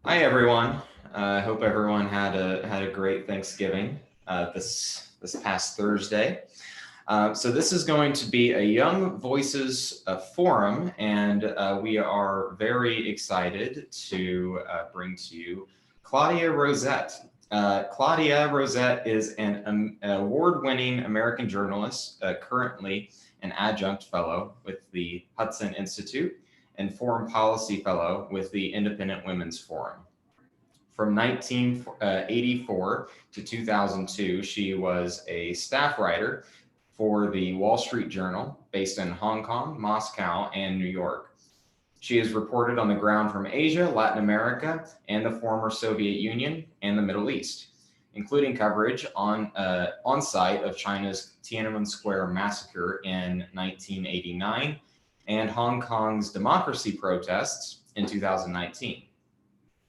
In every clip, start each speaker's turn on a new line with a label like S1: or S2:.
S1: Hi everyone. I hope everyone had a great Thanksgiving this past Thursday. So this is going to be a Young Voices forum, and we are very excited to bring to you Claudia Rosett. Claudia Rosett is an award-winning American journalist, currently an adjunct fellow with the Hudson Institute and foreign policy fellow with the Independent Women's Forum. From 1984 to 2002, she was a staff writer for the Wall Street Journal, based in Hong Kong, Moscow, and New York. She has reported on the ground from Asia, Latin America, and the former Soviet Union and the Middle East, including coverage on site of China's Tiananmen Square massacre in 1989 and Hong Kong's democracy protests in 2019.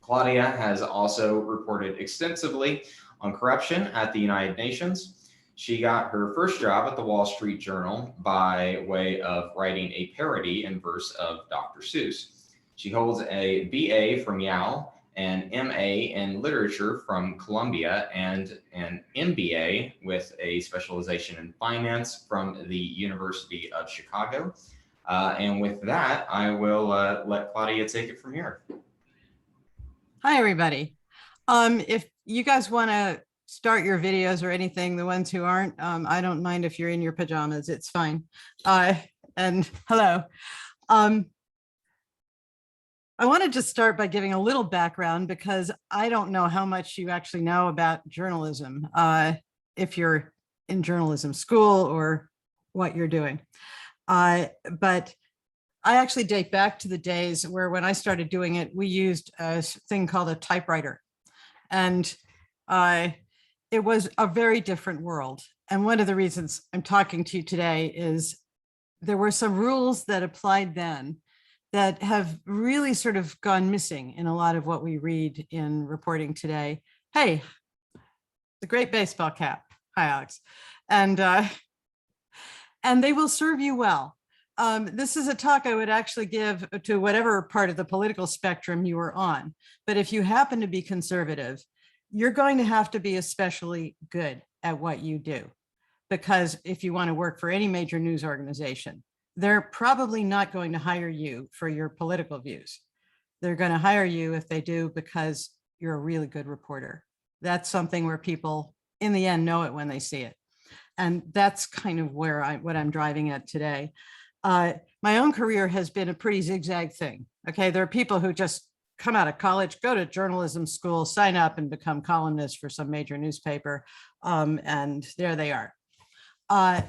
S1: Claudia has also reported extensively on corruption at the United Nations. She got her first job at the Wall Street Journal by way of writing a parody in verse of Dr. Seuss. She holds a BA from Yale, an MA in literature from Columbia, and an MBA with a specialization in finance from the University of Chicago. And with that, I will let Claudia take it from here.
S2: Hi, everybody. If you guys want to start your videos or anything, the ones who aren't, I don't mind if you're in your pajamas, it's fine. And hello. I wanted to start by giving a little background because I don't know how much you actually know about journalism, if you're in journalism school or what you're doing. But I actually date back to the days where when I started doing it, we used a thing called a typewriter. And it was a very different world. And one of the reasons I'm talking to you today is there were some rules that applied then that have really sort of gone missing in a lot of what we read in reporting today. Hey, the great baseball cap. Hi, Alex. And they will serve you well. This is a talk I would actually give to whatever part of the political spectrum you are on. But if you happen to be conservative, you're going to have to be especially good at what you do. Because if you want to work for any major news organization, they're probably not going to hire you for your political views. They're going to hire you if they do because you're a really good reporter. That's something where people in the end know it when they see it. And that's kind of where what I'm driving at today. My own career has been a pretty zigzag thing. Okay, there are people who just come out of college, go to journalism school, sign up and become columnists for some major newspaper, and there they are. I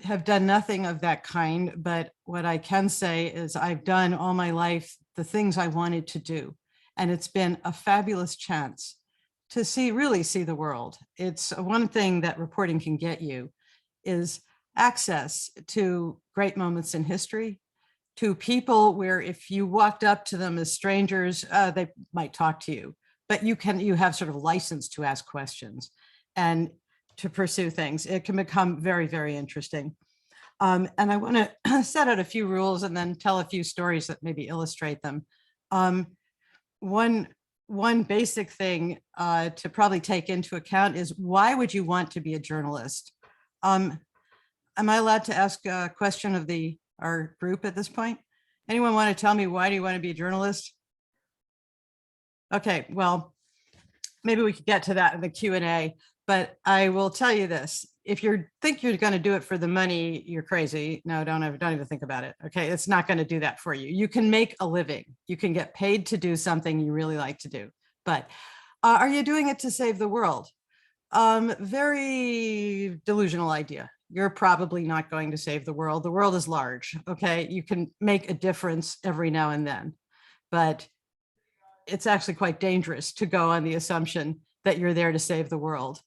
S2: have done nothing of that kind, but what I can say is I've done all my life the things I wanted to do, and it's been a fabulous chance to really see the world. It's one thing that reporting can get you is access to great moments in history, to people where if you walked up to them as strangers, they might talk to you, but you have sort of license to ask questions and to pursue things. It can become very, very interesting. And I want to set out a few rules and then tell a few stories that maybe illustrate them. One basic thing to probably take into account is why would you want to be a journalist? Am I allowed to ask a question of our group at this point? Anyone want to tell me why do you want to be a journalist? Okay, well, maybe we could get to that in the Q&A, but I will tell you this. If you think you're going to do it for the money, you're crazy. No, don't even think about it. Okay, it's not going to do that for you. You can make a living. You can get paid to do something you really like to do. But are you doing it to save the world? Very delusional idea. You're probably not going to save the world. The world is large, okay? You can make a difference every now and then, but it's actually quite dangerous to go on the assumption that you're there to save the world.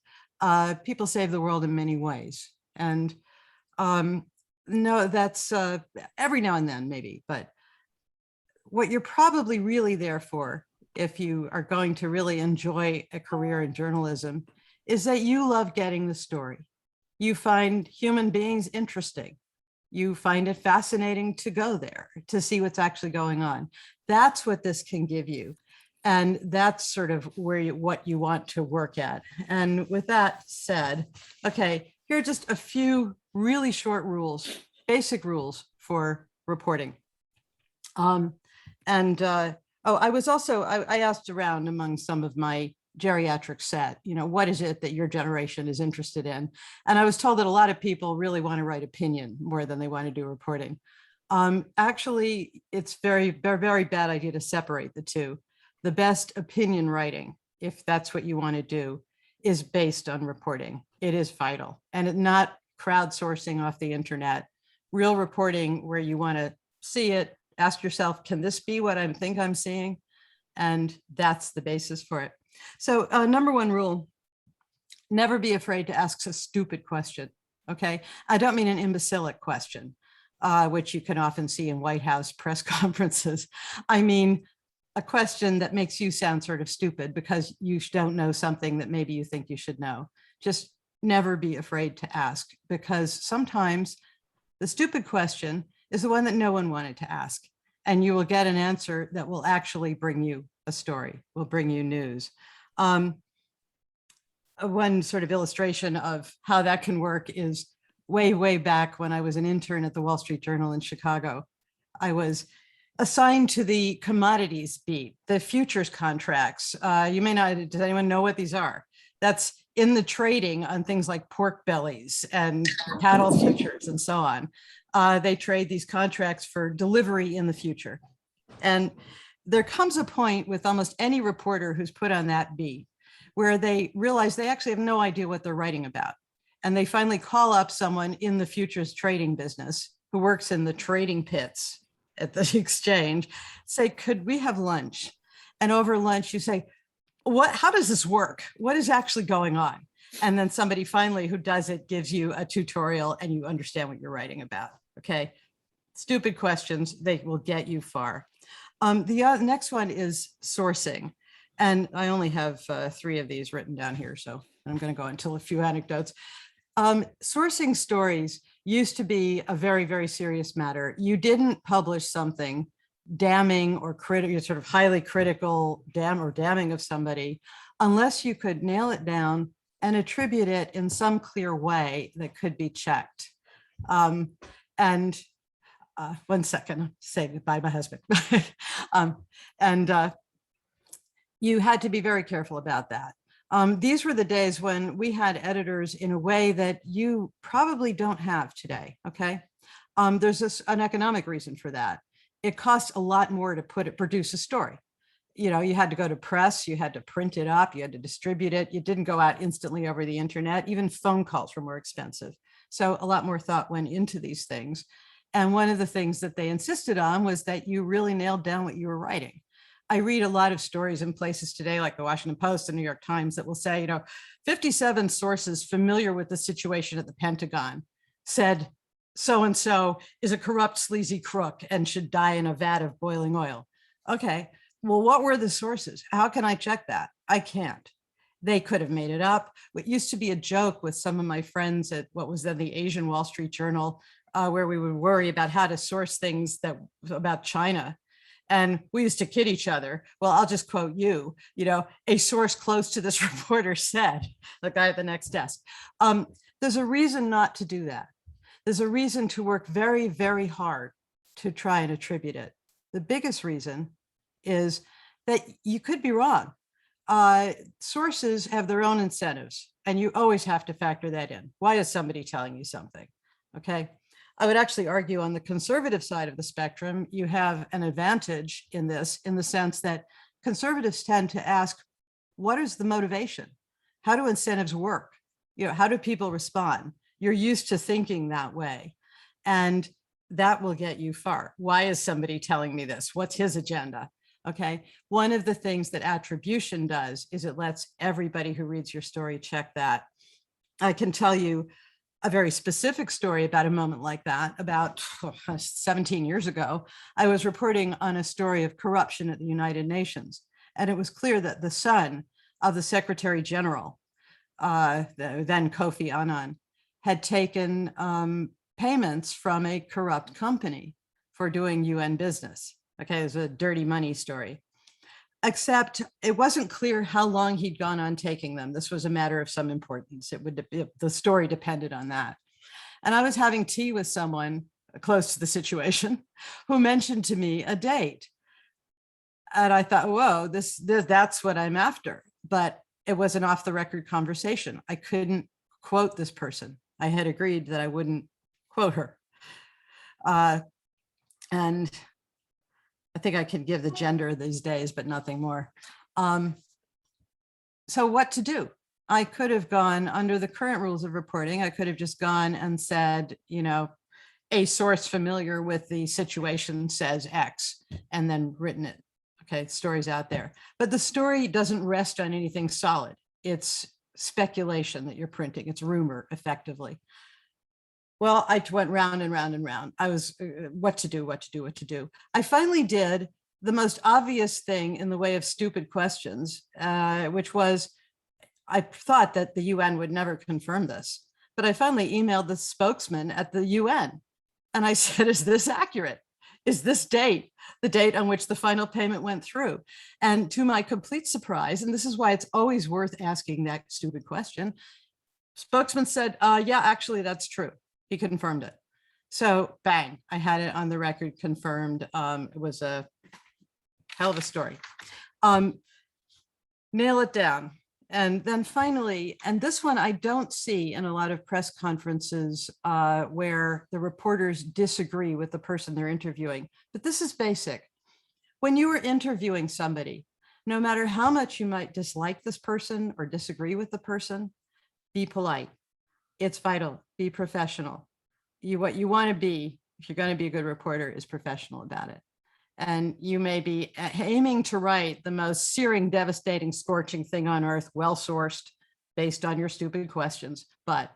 S2: People save the world in many ways. And no, that's every now and then maybe, but what you're probably really there for, if you are going to really enjoy a career in journalism, is that you love getting the story. You find human beings interesting. You find it fascinating to go there, to see what's actually going on. That's what this can give you. And that's sort of what you want to work at. And with that said, okay, here are just a few really short rules, basic rules for reporting. I asked around among some of my geriatric set, what is it that your generation is interested in? And I was told that a lot of people really want to write opinion more than they want to do reporting. Actually, it's very, very, very bad idea to separate the two. The best opinion writing, if that's what you want to do, is based on reporting. It is vital, and not crowdsourcing off the internet. Real reporting where you want to see it, ask yourself, can this be what I think I'm seeing? And that's the basis for it. So number one rule, never be afraid to ask a stupid question. Okay. I don't mean an imbecilic question, which you can often see in White House press conferences. I mean, a question that makes you sound sort of stupid because you don't know something that maybe you think you should know. Just never be afraid to ask, because sometimes the stupid question is the one that no one wanted to ask. And you will get an answer that will actually bring you a story, will bring you news. One sort of illustration of how that can work is way, way back when I was an intern at the Wall Street Journal in Chicago. I was assigned to the commodities beat, the futures contracts. You may not, does anyone know what these are? That's in the trading on things like pork bellies and cattle futures and so on. They trade these contracts for delivery in the future. And there comes a point with almost any reporter who's put on that beat where they realize they actually have no idea what they're writing about. And they finally call up someone in the futures trading business who works in the trading pits at the exchange, say, could we have lunch? And over lunch, you say, how does this work? What is actually going on? And then somebody finally who does it gives you a tutorial and you understand what you're writing about. Okay. Stupid questions, they will get you far. The next one is sourcing. And I only have 3 of these written down here, so I'm going to go into a few anecdotes. Sourcing stories used to be a very, very serious matter. You didn't publish something damning or critical, sort of highly critical, damning of somebody, unless you could nail it down and attribute it in some clear way that could be checked. One second, say goodbye to my husband. You had to be very careful about that. These were the days when we had editors in a way that you probably don't have today, okay? There's an economic reason for that. It costs a lot more to produce a story. You had to go to press, you had to print it up, you had to distribute it. You didn't go out instantly over the internet. Even phone calls were more expensive. So a lot more thought went into these things. And one of the things that they insisted on was that you really nailed down what you were writing. I read a lot of stories in places today, like the Washington Post and New York Times, that will say, 57 sources familiar with the situation at the Pentagon said so-and-so is a corrupt, sleazy crook and should die in a vat of boiling oil. Okay, well, what were the sources? How can I check that? I can't. They could have made it up. What used to be a joke with some of my friends at what was then the Asian Wall Street Journal, where we would worry about how to source things about China. And we used to kid each other. Well, I'll just quote you, a source close to this reporter said, the guy at the next desk. There's a reason not to do that. There's a reason to work very, very hard to try and attribute it. The biggest reason is that you could be wrong. Sources have their own incentives, and you always have to factor that in. Why is somebody telling you something? Okay. I would actually argue on the conservative side of the spectrum, you have an advantage in this, in the sense that conservatives tend to ask, what is the motivation? How do incentives work? How do people respond? You're used to thinking that way. And that will get you far. Why is somebody telling me this? What's his agenda? Okay. One of the things that attribution does is it lets everybody who reads your story check that. I can tell you a very specific story about a moment like that. About 17 years ago, I was reporting on a story of corruption at the United Nations. And it was clear that the son of the Secretary General, then Kofi Annan, had taken payments from a corrupt company for doing UN business. Okay, it was a dirty money story. Except it wasn't clear how long he'd gone on taking them. This was a matter of some importance. The story depended on that. And I was having tea with someone close to the situation who mentioned to me a date. And I thought, whoa, that's what I'm after. But it was an off the record conversation. I couldn't quote this person. I had agreed that I wouldn't quote her. And I think I can give the gender these days, but nothing more. So what to do? I could have gone under the current rules of reporting. I could have just gone and said, a source familiar with the situation says X, and then written it. Okay, story's out there. But the story doesn't rest on anything solid. It's speculation that you're printing. It's rumor, effectively. Well, I went round and round and round. I was, what to do. I finally did the most obvious thing in the way of stupid questions, which was, I thought that the UN would never confirm this, but I finally emailed the spokesman at the UN. And I said, is this accurate? Is this date the date on which the final payment went through? And to my complete surprise, and this is why it's always worth asking that stupid question, spokesman said, yeah, actually, that's true. He confirmed it. So bang, I had it on the record confirmed. It was a hell of a story. Nail it down. And then finally, and this one I don't see in a lot of press conferences where the reporters disagree with the person they're interviewing, but this is basic. When you are interviewing somebody, no matter how much you might dislike this person or disagree with the person, be polite. It's vital. Be professional. What you want to be, if you're going to be a good reporter, is professional about it. And you may be aiming to write the most searing, devastating, scorching thing on earth, well-sourced, based on your stupid questions, but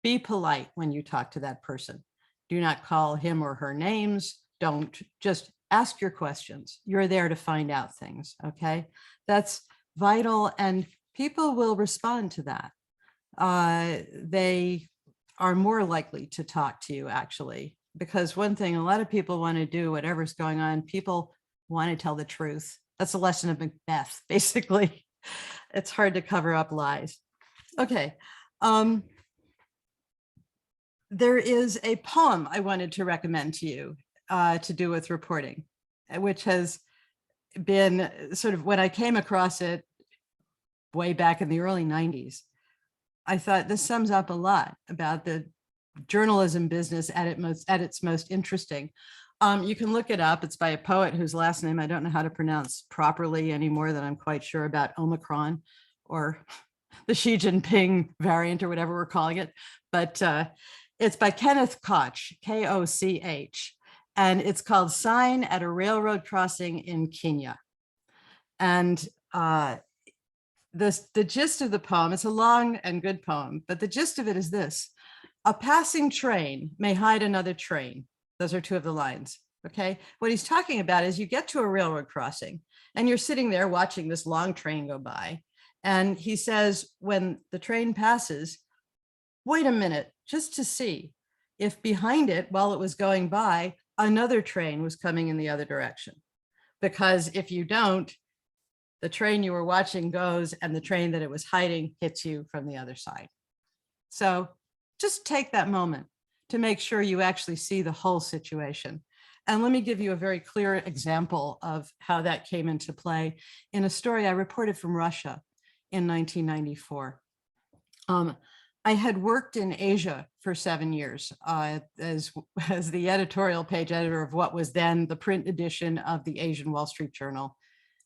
S2: be polite when you talk to that person. Do not call him or her names. Don't, just ask your questions. You're there to find out things, okay? That's vital, and people will respond to that. They are more likely to talk to you, actually, because one thing a lot of people want to do, whatever's going on, people want to tell the truth. That's a lesson of Macbeth, basically. It's hard to cover up lies. Okay. There is a poem I wanted to recommend to you to do with reporting, which has been sort of, when I came across it way back in the early 90s, I thought this sums up a lot about the journalism business at its most interesting. You can look it up. It's by a poet whose last name I don't know how to pronounce properly any more than I'm quite sure about Omicron or the Xi Jinping variant or whatever we're calling it. But it's by Kenneth Koch, K-O-C-H, and it's called Sign at a Railroad Crossing in Kenya. And the gist of the poem, it's a long and good poem, but the gist of it is this: a passing train may hide another train. Those are two of the lines, okay? What he's talking about is you get to a railroad crossing and you're sitting there watching this long train go by. And he says, when the train passes, wait a minute, just to see if behind it, while it was going by, another train was coming in the other direction. Because if you don't, the train you were watching goes and the train that it was hiding hits you from the other side. So just take that moment to make sure you actually see the whole situation. And let me give you a very clear example of how that came into play in a story I reported from Russia in 1994. I had worked in Asia for 7 years as the editorial page editor of what was then the print edition of the Asian Wall Street Journal,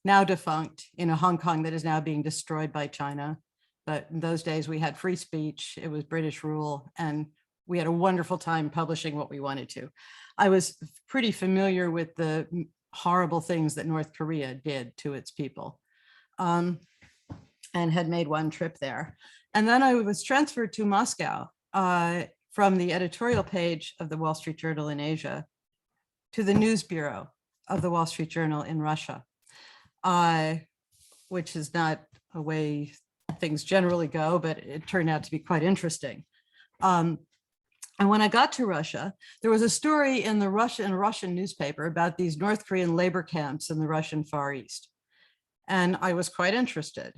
S2: now defunct, in a Hong Kong that is now being destroyed by China. But in those days we had free speech, it was British rule, and we had a wonderful time publishing what we wanted to. I was pretty familiar with the horrible things that North Korea did to its people, and had made one trip there. And then I was transferred to Moscow from the editorial page of the Wall Street Journal in Asia to the news bureau of the Wall Street Journal in Russia, which is not a way things generally go, but it turned out to be quite interesting. And when I got to Russia, there was a story in the Russian newspaper about these North Korean labor camps in the Russian Far East. And I was quite interested.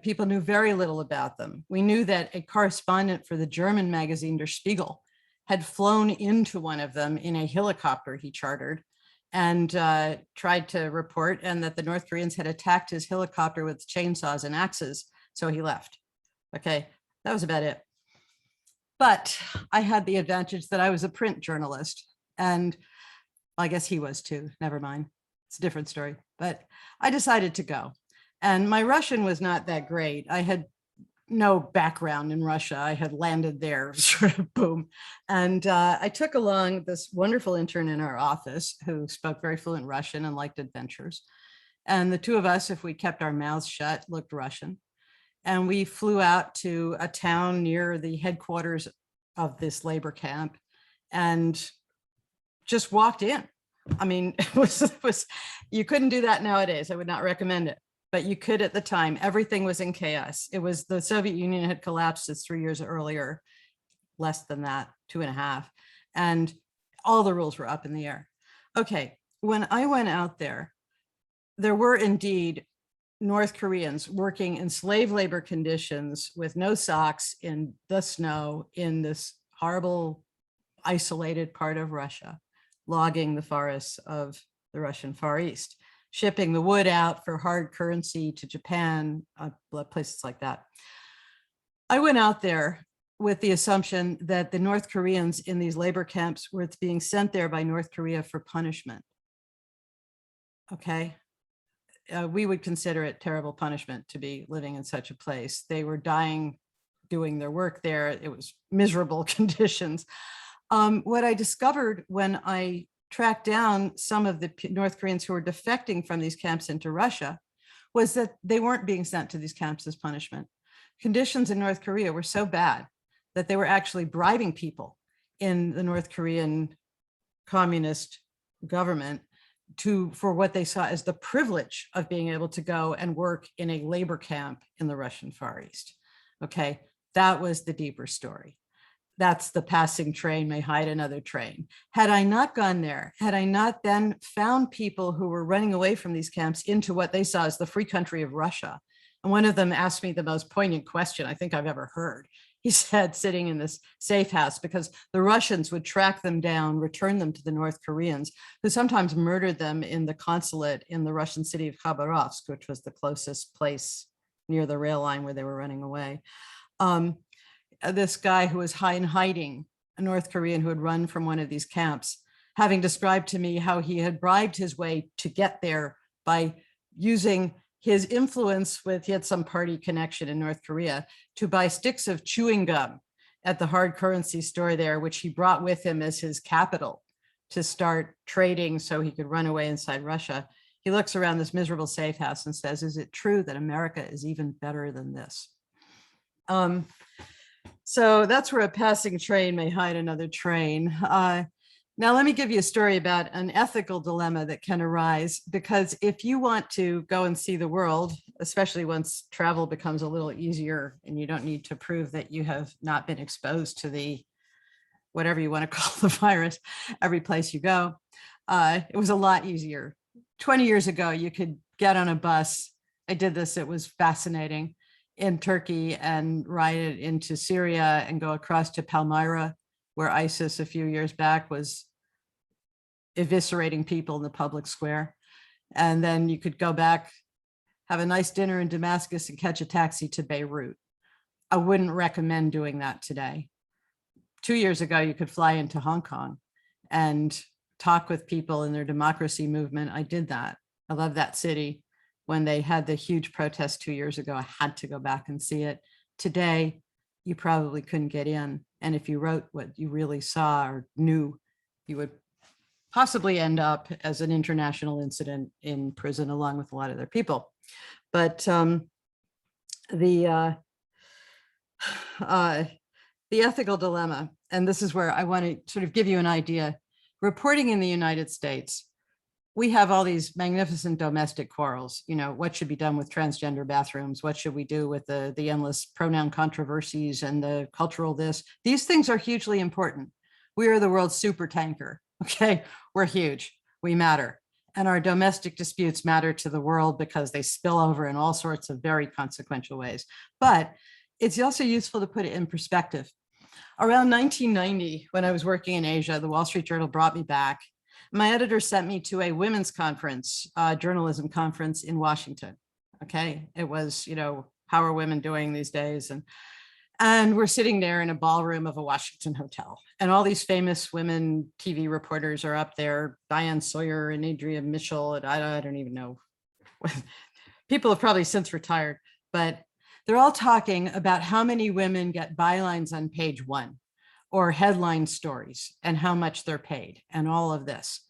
S2: People knew very little about them. We knew that a correspondent for the German magazine Der Spiegel had flown into one of them in a helicopter he chartered and tried to report, and that the North Koreans had attacked his helicopter with chainsaws and axes. So he left. Okay, that was about it. But I had the advantage that I was a print journalist, and I guess he was too. Never mind. It's a different story. But I decided to go. And my Russian was not that great. I had no background in Russia. I had landed there, sort of boom. And I took along this wonderful intern in our office who spoke very fluent Russian and liked adventures. And the two of us, if we kept our mouths shut, looked Russian. And we flew out to a town near the headquarters of this labor camp and just walked in. I mean, it was you couldn't do that nowadays. I would not recommend it, but you could at the time. Everything was in chaos. It was the Soviet Union had collapsed just 3 years earlier, less than that, 2.5. And all the rules were up in the air. Okay, when I went out there were indeed North Koreans working in slave labor conditions with no socks in the snow in this horrible, isolated part of Russia, logging the forests of the Russian Far East, shipping the wood out for hard currency to Japan, places like that. I went out there with the assumption that the North Koreans in these labor camps were being sent there by North Korea for punishment. Okay. We would consider it terrible punishment to be living in such a place. They were dying doing their work there. It was miserable conditions. What I discovered when I tracked down some of the North Koreans who were defecting from these camps into Russia was that they weren't being sent to these camps as punishment. Conditions in North Korea were so bad that they were actually bribing people in the North Korean communist government for what they saw as the privilege of being able to go and work in a labor camp in the Russian Far East. Okay, that was the deeper story. That's the passing train may hide another train. Had I not gone there, had I not then found people who were running away from these camps into what they saw as the free country of Russia, and one of them asked me the most poignant question I think I've ever heard. He said, sitting in this safe house, because the Russians would track them down, return them to the North Koreans, who sometimes murdered them in the consulate in the Russian city of Khabarovsk, which was the closest place near the rail line where they were running away. This guy who was in hiding, a North Korean who had run from one of these camps, having described to me how he had bribed his way to get there by using his influence with, he had some party connection in North Korea, to buy sticks of chewing gum at the hard currency store there, which he brought with him as his capital to start trading so he could run away inside Russia. He looks around this miserable safe house and says, is it true that America is even better than this? So that's where a passing train may hide another train. Now, let me give you a story about an ethical dilemma that can arise, because if you want to go and see the world, especially once travel becomes a little easier and you don't need to prove that you have not been exposed to the, whatever you want to call the virus, every place you go, it was a lot easier. 20 years ago, you could get on a bus. I did this. It was fascinating, in Turkey, and ride it into Syria and go across to Palmyra, where ISIS a few years back was eviscerating people in the public square. And then you could go back, have a nice dinner in Damascus, and catch a taxi to Beirut. I wouldn't recommend doing that today. 2 years ago, you could fly into Hong Kong and talk with people in their democracy movement. I did that. I love that city. When they had the huge protest 2 years ago, I had to go back and see it. Today, you probably couldn't get in. And if you wrote what you really saw or knew, you would possibly end up as an international incident in prison along with a lot of other people. But the ethical dilemma, and this is where I want to sort of give you an idea. Reporting in the United States we have all these magnificent domestic quarrels. You know, what should be done with transgender bathrooms? What should we do with the endless pronoun controversies and the cultural this? These things are hugely important. We are the world's super tanker. Okay, we're huge. We matter. And our domestic disputes matter to the world because they spill over in all sorts of very consequential ways. But it's also useful to put it in perspective. Around 1990, when I was working in Asia, the Wall Street Journal brought me back. My editor sent me to a women's conference, journalism conference in Washington. Okay, it was, you know, how are women doing these days? And we're sitting there in a ballroom of a Washington hotel, and all these famous women TV reporters are up there, Diane Sawyer and Adria Mitchell, and I don't even know. People have probably since retired, but they're all talking about how many women get bylines on page one or headline stories and how much they're paid and all of this.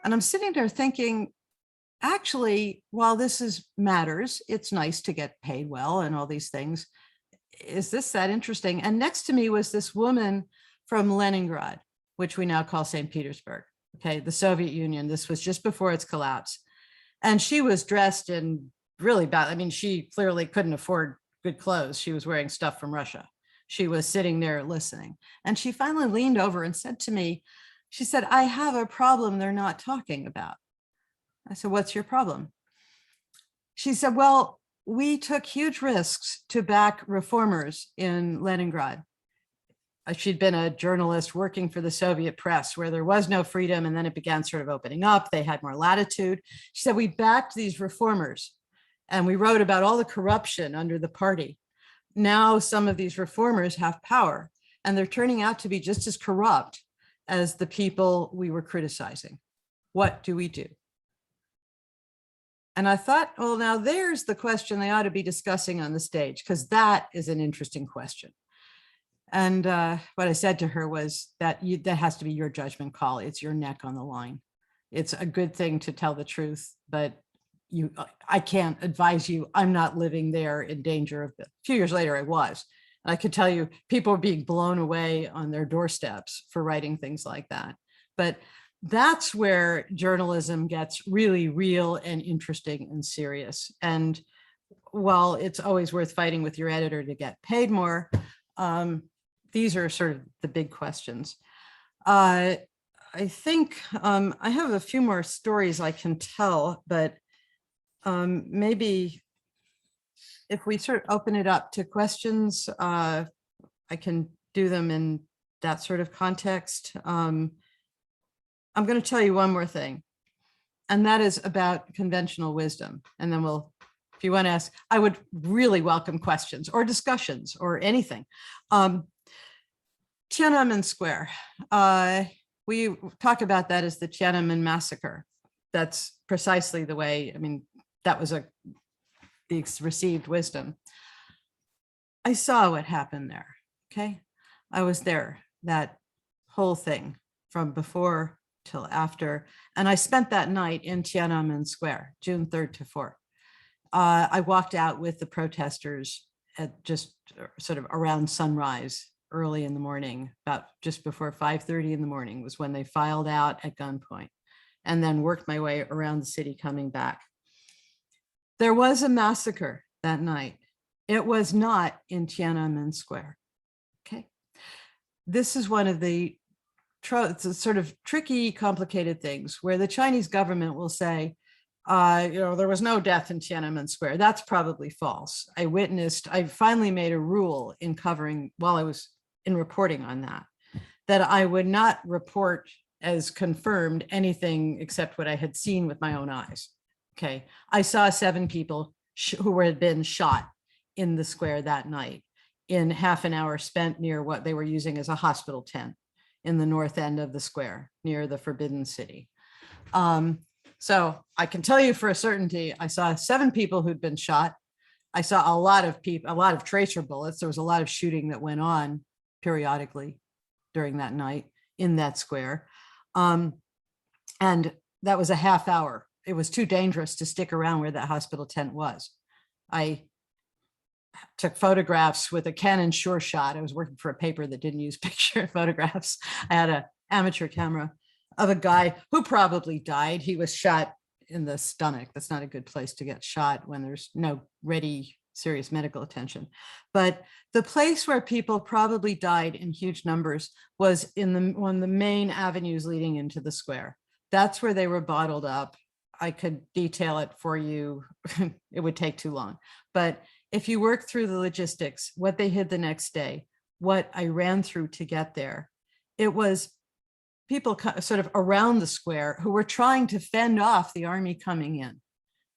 S2: And I'm sitting there thinking, actually, while this matters, it's nice to get paid well and all these things. Is this that interesting? And next to me was this woman from Leningrad, which we now call St. Petersburg, okay, the Soviet Union. This was just before its collapse. And she was dressed in really bad. I mean, she clearly couldn't afford good clothes. She was wearing stuff from Russia. She was sitting there listening. And she finally leaned over and said to me, she said, I have a problem they're not talking about. I said, what's your problem? She said, well, we took huge risks to back reformers in Leningrad. She'd been a journalist working for the Soviet press where there was no freedom, and then it began sort of opening up. They had more latitude. She said, we backed these reformers and we wrote about all the corruption under the party. Now some of these reformers have power and they're turning out to be just as corrupt as the people we were criticizing. What do we do? And I thought, well, now there's the question they ought to be discussing on the stage, because that is an interesting question. And what I said to her was that that has to be your judgment call. It's your neck on the line. It's a good thing to tell the truth, but I can't advise you. I'm not living there in danger of it. A few years later, I was. And I could tell you people are being blown away on their doorsteps for writing things like that. But that's where journalism gets really real and interesting and serious. And while it's always worth fighting with your editor to get paid more, these are sort of the big questions. I think I have a few more stories I can tell, but maybe if we sort of open it up to questions, I can do them in that sort of context. I'm going to tell you one more thing, and that is about conventional wisdom. And then we'll, if you want to ask, I would really welcome questions or discussions or anything. Tiananmen Square. We talk about that as the Tiananmen massacre. That's precisely the way, I mean, that was the received wisdom. I saw what happened there, okay? I was there, that whole thing from before till after. And I spent that night in Tiananmen Square, June 3rd to 4th. I walked out with the protesters at just sort of around sunrise, early in the morning, about just before 5:30 in the morning was when they filed out at gunpoint, and then worked my way around the city coming back. There was a massacre that night. It was not in Tiananmen Square, okay? This is one of the sort of tricky, complicated things where the Chinese government will say, there was no death in Tiananmen Square. That's probably false. I finally made a rule in covering, while I was in reporting on that I would not report as confirmed anything except what I had seen with my own eyes. Okay. I saw 7 people who had been shot in the square that night in half an hour spent near what they were using as a hospital tent in the north end of the square near the Forbidden City. So I can tell you for a certainty, I saw 7 people who'd been shot. I saw a lot of tracer bullets. There was a lot of shooting that went on periodically during that night in that square. And that was a half hour. It was too dangerous to stick around where that hospital tent was. I took photographs with a Canon Sure Shot. I was working for a paper that didn't use picture photographs. I had an amateur camera, of a guy who probably died. He was shot in the stomach. That's not a good place to get shot when there's no ready serious medical attention. But the place where people probably died in huge numbers was in one of the main avenues leading into the square. That's where they were bottled up. I could detail it for you. It would take too long. But if you work through the logistics, what they hid the next day, what I ran through to get there, it was people sort of around the square who were trying to fend off the army coming in.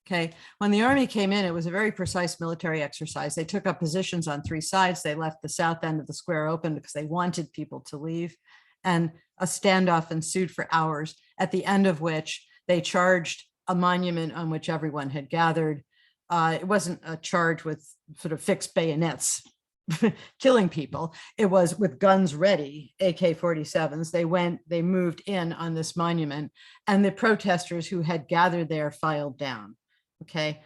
S2: Okay. When the army came in, it was a very precise military exercise. They took up positions on three sides. They left the south end of the square open because they wanted people to leave. And a standoff ensued for hours, at the end of which they charged a monument on which everyone had gathered. It wasn't a charge with sort of fixed bayonets killing people. It was with guns ready, AK-47s. They moved in on this monument, and the protesters who had gathered there filed down. Okay.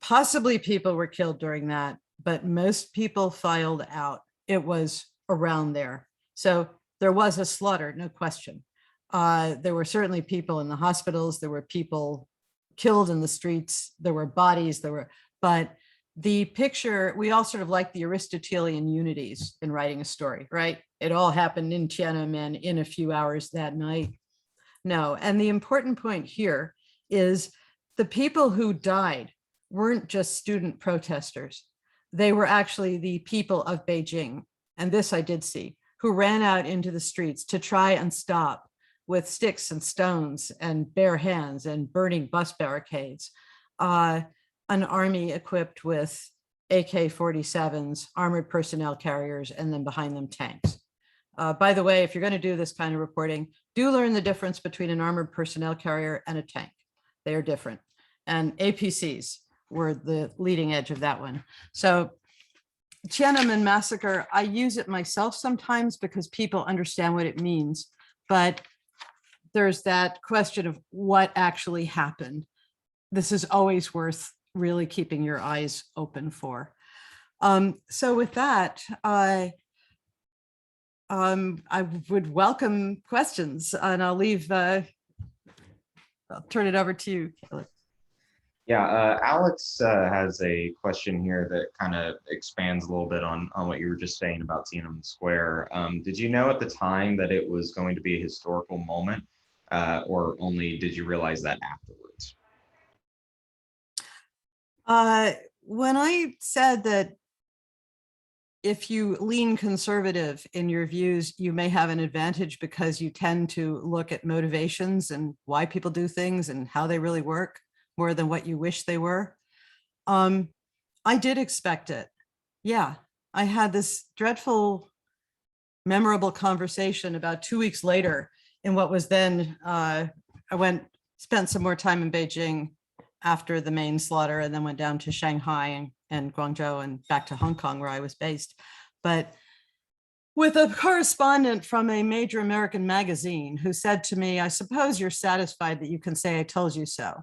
S2: Possibly people were killed during that, but most people filed out. It was around there. So there was a slaughter, no question. There were certainly people in the hospitals. There were people killed in the streets. There were bodies. But the picture, we all sort of like the Aristotelian unities in writing a story, right? It all happened in Tiananmen in a few hours that night. No, and the important point here is the people who died weren't just student protesters. They were actually the people of Beijing, and this I did see, who ran out into the streets to try and stop with sticks and stones and bare hands and burning bus barricades, an army equipped with AK-47s, armored personnel carriers, and then behind them tanks. By the way, if you're going to do this kind of reporting, do learn the difference between an armored personnel carrier and a tank. They are different. And APCs were the leading edge of that one. So Tiananmen massacre, I use it myself sometimes because people understand what it means, but there's that question of what actually happened. This is always worth really keeping your eyes open for. So with that, I would welcome questions, and I'll turn it over to you, Caleb.
S1: Yeah, Alex has a question here that kind of expands a little bit on what you were just saying about Tiananmen Square. Did you know at the time that it was going to be a historical moment, or only did you realize that afterwards?
S2: When I said that if you lean conservative in your views, you may have an advantage because you tend to look at motivations and why people do things and how they really work more than what you wish they were. I did expect it. Yeah, I had this dreadful, memorable conversation about 2 weeks later in what was then, I spent some more time in Beijing after the main slaughter, and then went down to Shanghai and Guangzhou and back to Hong Kong, where I was based. But with a correspondent from a major American magazine who said to me, "I suppose you're satisfied that you can say I told you so."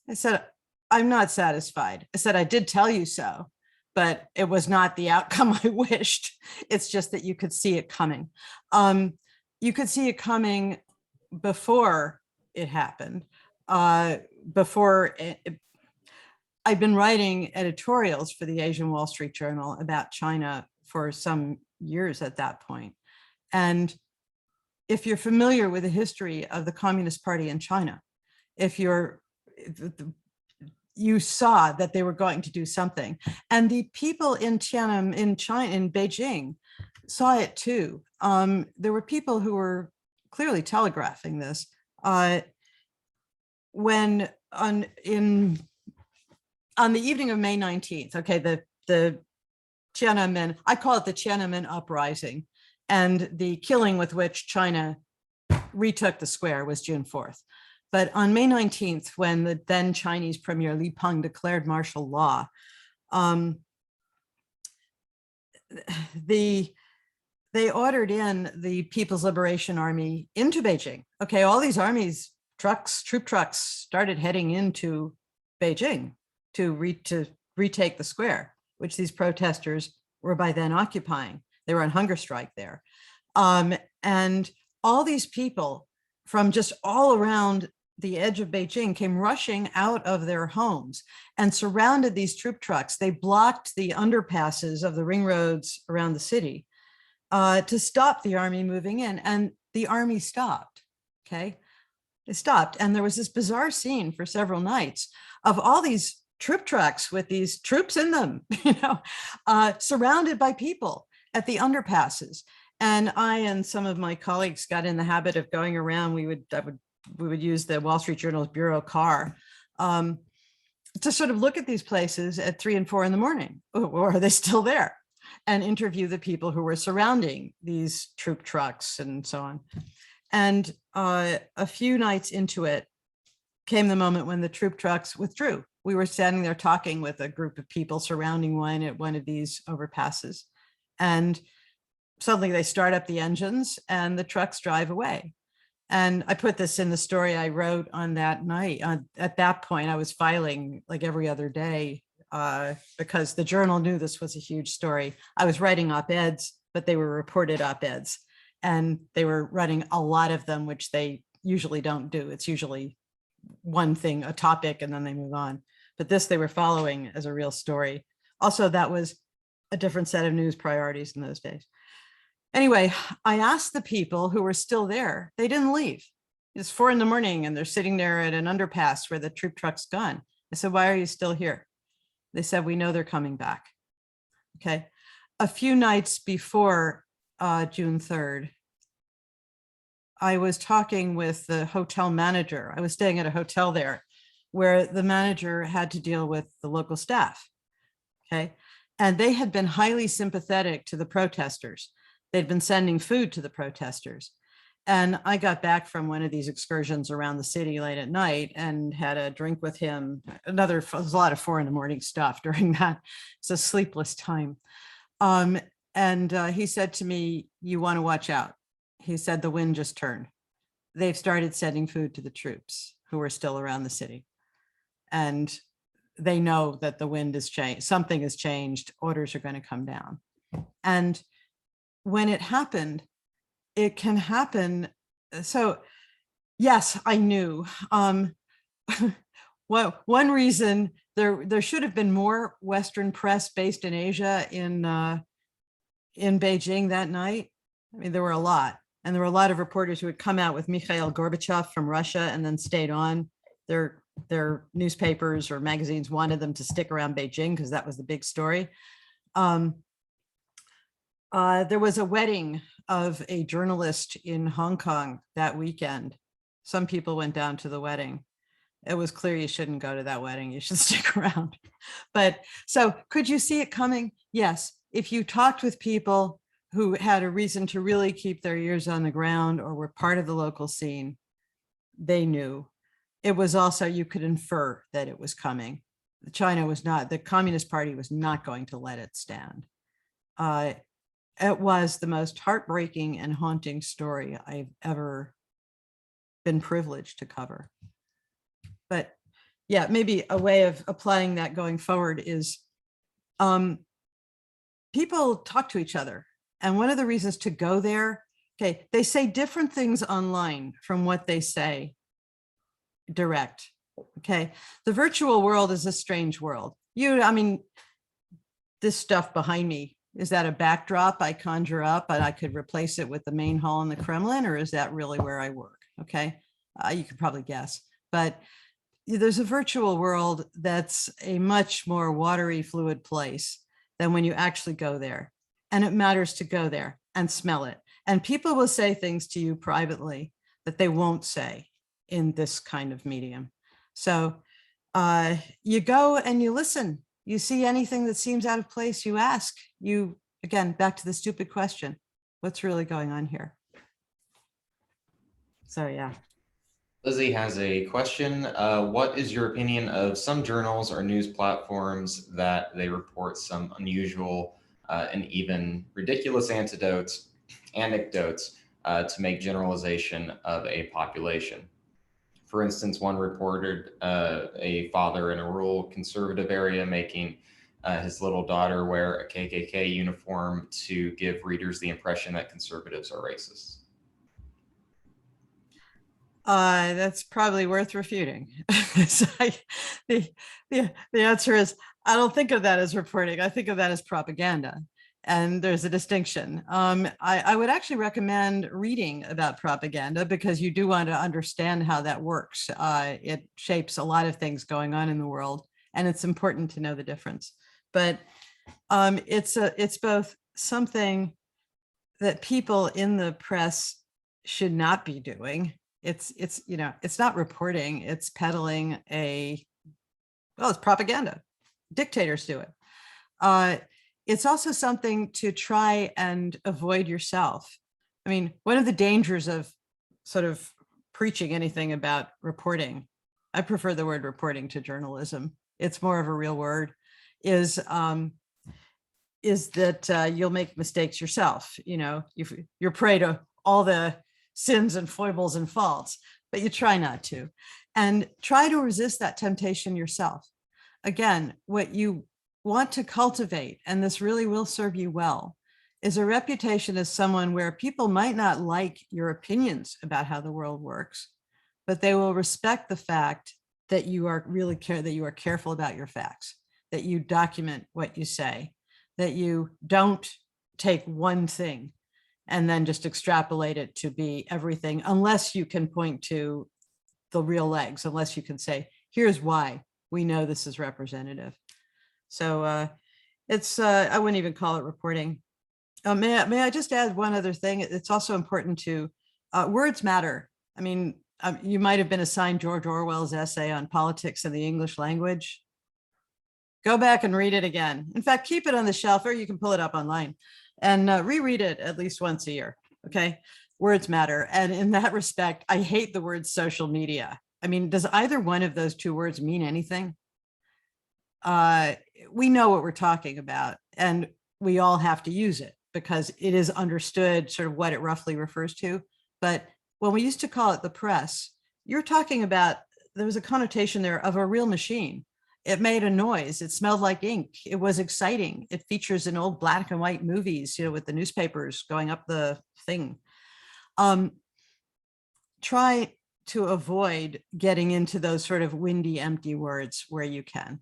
S2: I said, "I'm not satisfied." I said, "I did tell you so, but it was not the outcome I wished. It's just that you could see it coming." You could see it coming before it happened. I've been writing editorials for the Asian Wall Street Journal about China for some years at that point. And if you're familiar with the history of the Communist Party in China, you saw that they were going to do something. And the people in Tiananmen, in China, in Beijing, saw it too. There were people who were clearly telegraphing this. When on the evening of May 19th, okay, the Tiananmen, I call it the Tiananmen uprising, and the killing with which China retook the square was June 4th. But on May 19th, when the then Chinese Premier Li Peng declared martial law, they ordered in the People's Liberation Army into Beijing. Okay, all these armies, troop trucks started heading into Beijing to retake the square, which these protesters were by then occupying. They were on hunger strike there. And all these people from just all around the edge of Beijing came rushing out of their homes and surrounded these troop trucks. They blocked the underpasses of the ring roads around the city to stop the army moving in. And the army stopped, okay? It stopped. And there was this bizarre scene for several nights of all these troop trucks with these troops in them, surrounded by people at the underpasses. And I and some of my colleagues got in the habit of going around. We would use the Wall Street Journal's bureau car to sort of look at these places at 3 and 4 in the morning, or are they still there? And interview the people who were surrounding these troop trucks and so on. And a few nights into it came the moment when the troop trucks withdrew. We were standing there talking with a group of people surrounding one at one of these overpasses. And suddenly they start up the engines and the trucks drive away. And I put this in the story I wrote on that night. At that point, I was filing like every other day because the Journal knew this was a huge story. I was writing op-eds, but they were reported op-eds. And they were running a lot of them, which they usually don't do. It's usually one thing, a topic, and then they move on. But this they were following as a real story. Also, that was a different set of news priorities in those days. Anyway, I asked the people who were still there. They didn't leave. It's 4 in the morning and they're sitting there at an underpass where the troop truck's gone. I said, why are you still here? They said, we know they're coming back. Okay. A few nights before June 3rd, I was talking with the hotel manager. I was staying at a hotel there where the manager had to deal with the local staff. Okay. And they had been highly sympathetic to the protesters. They'd been sending food to the protesters. And I got back from one of these excursions around the city late at night and had a drink with him. There's a lot of 4 in the morning stuff during that. It's a sleepless time. And he said to me, you want to watch out. He said, the wind just turned. They've started sending food to the troops who are still around the city. And they know that the wind has changed. Something has changed. Orders are going to come down. And when it happened, it can happen. So yes, I knew. Well, one reason there should have been more Western press based in Asia in Beijing that night. I mean, there were a lot. And there were a lot of reporters who had come out with Mikhail Gorbachev from Russia and then stayed on. Their newspapers or magazines wanted them to stick around Beijing because that was the big story. There was a wedding of a journalist in Hong Kong that weekend. Some people went down to the wedding. It was clear you shouldn't go to that wedding. You should stick around. But so could you see it coming? Yes. If you talked with people who had a reason to really keep their ears on the ground or were part of the local scene, they knew. It was also, you could infer that it was coming. China was not, the Communist Party was not going to let it stand. It was the most heartbreaking and haunting story I've ever been privileged to cover. But yeah, maybe a way of applying that going forward is people talk to each other. And one of the reasons to go there, okay, they say different things online from what they say direct. Okay, the virtual world is a strange world. I mean, this stuff behind me, is that a backdrop I conjure up and I could replace it with the main hall in the Kremlin, or is that really where I work? Okay, you could probably guess, but there's a virtual world that's a much more watery, fluid place than when you actually go there. And it matters to go there and smell it. And people will say things to you privately that they won't say in this kind of medium. So you go and you listen. You see anything that seems out of place, you ask. You, again, back to the stupid question, what's really going on here? So yeah.
S1: Lizzie has a question. What is your opinion of some journals or news platforms that they report some unusual and even ridiculous anecdotes to make generalization of a population? For instance, one reported a father in a rural conservative area making his little daughter wear a KKK uniform to give readers the impression that conservatives are racist.
S2: That's probably worth refuting. So the, the answer is, I don't think of that as reporting. I think of that as propaganda. And there's a distinction. I would actually recommend reading about propaganda because you do want to understand how that works. It shapes a lot of things going on in the world, and it's important to know the difference. But it's both something that people in the press should not be doing. It's not reporting, it's peddling it's propaganda. Dictators do it. It's also something to try and avoid yourself. I mean, one of the dangers of sort of preaching anything about reporting, I prefer the word reporting to journalism, it's more of a real word, is that you'll make mistakes yourself. You're prey to all the sins and foibles and faults, but you try not to, and try to resist that temptation yourself. Again, what you want to cultivate, and this really will serve you well, is a reputation as someone where people might not like your opinions about how the world works, but they will respect the fact that you are that you are careful about your facts, that you document what you say, that you don't take one thing and then just extrapolate it to be everything, unless you can point to the real legs, unless you can say, here's why we know this is representative. So I wouldn't even call it reporting. May I just add one other thing? It's also important to, words matter. I mean, you might have been assigned George Orwell's essay on politics in the English language. Go back and read it again. In fact, keep it on the shelf, or you can pull it up online and reread it at least once a year. Okay. Words matter. And in that respect, I hate the word social media. I mean, does either one of those two words mean anything? We know what we're talking about, and we all have to use it because it is understood sort of what it roughly refers to. But when we used to call it the press, you're talking about, there was a connotation there of a real machine. It made a noise. It smelled like ink. It was exciting. It features in old black and white movies, with the newspapers going up the thing. Try to avoid getting into those sort of windy, empty words where you can.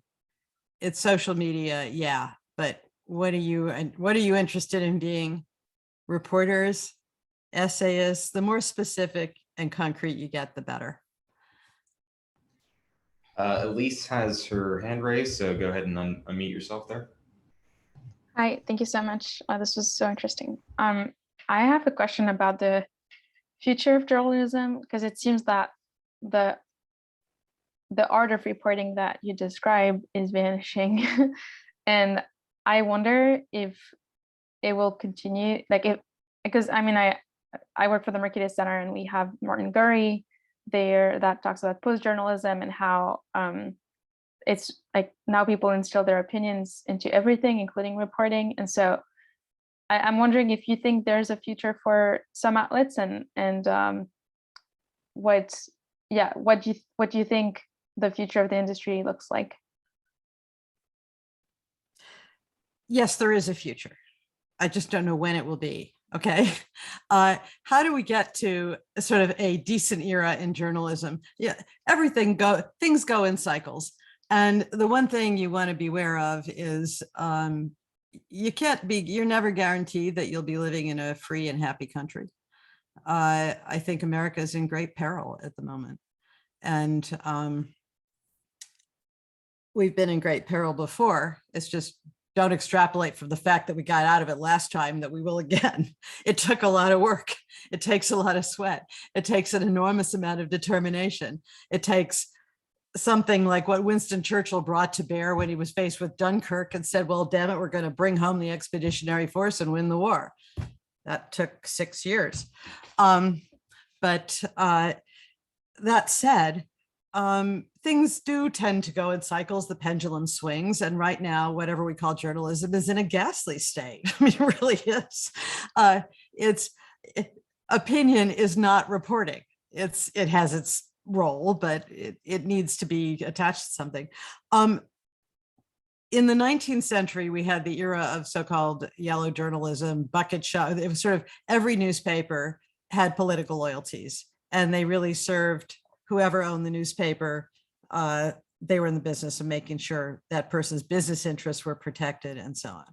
S2: It's social media, yeah, but what are you interested in being? Reporters, essayists? The more specific and concrete you get, the better.
S1: Elise has her hand raised, so go ahead and unmute yourself there.
S3: Hi, thank you so much. This was so interesting. I have a question about the future of journalism, because it seems that the art of reporting that you describe is vanishing. And I wonder if it will continue, because I mean, I work for the Mercatus Center, and we have Martin Gurry there that talks about post-journalism and how it's like now people instill their opinions into everything, including reporting. And so I'm wondering if you think there's a future for some outlets, and what do you think the future of the industry looks like?
S2: Yes, there is a future. I just don't know when it will be. Okay. How do we get to sort of a decent era in journalism? Yeah, things go in cycles. And the one thing you want to be aware of is you're never guaranteed that you'll be living in a free and happy country. I think America is in great peril at the moment. And we've been in great peril before. It's just, don't extrapolate from the fact that we got out of it last time that we will again. It took a lot of work. It takes a lot of sweat. It takes an enormous amount of determination. It takes something like what Winston Churchill brought to bear when he was faced with Dunkirk and said, well, damn it, we're going to bring home the expeditionary force and win the war. That took 6 years. But that said, things do tend to go in cycles. The pendulum swings, and right now, whatever we call journalism is in a ghastly state. I mean, it really is. Opinion is not reporting. It has its role, but it needs to be attached to something. In the 19th century, we had the era of so-called yellow journalism, bucket shop. It was sort of every newspaper had political loyalties. and they really served whoever owned the newspaper. They were in the business of making sure that person's business interests were protected and so on.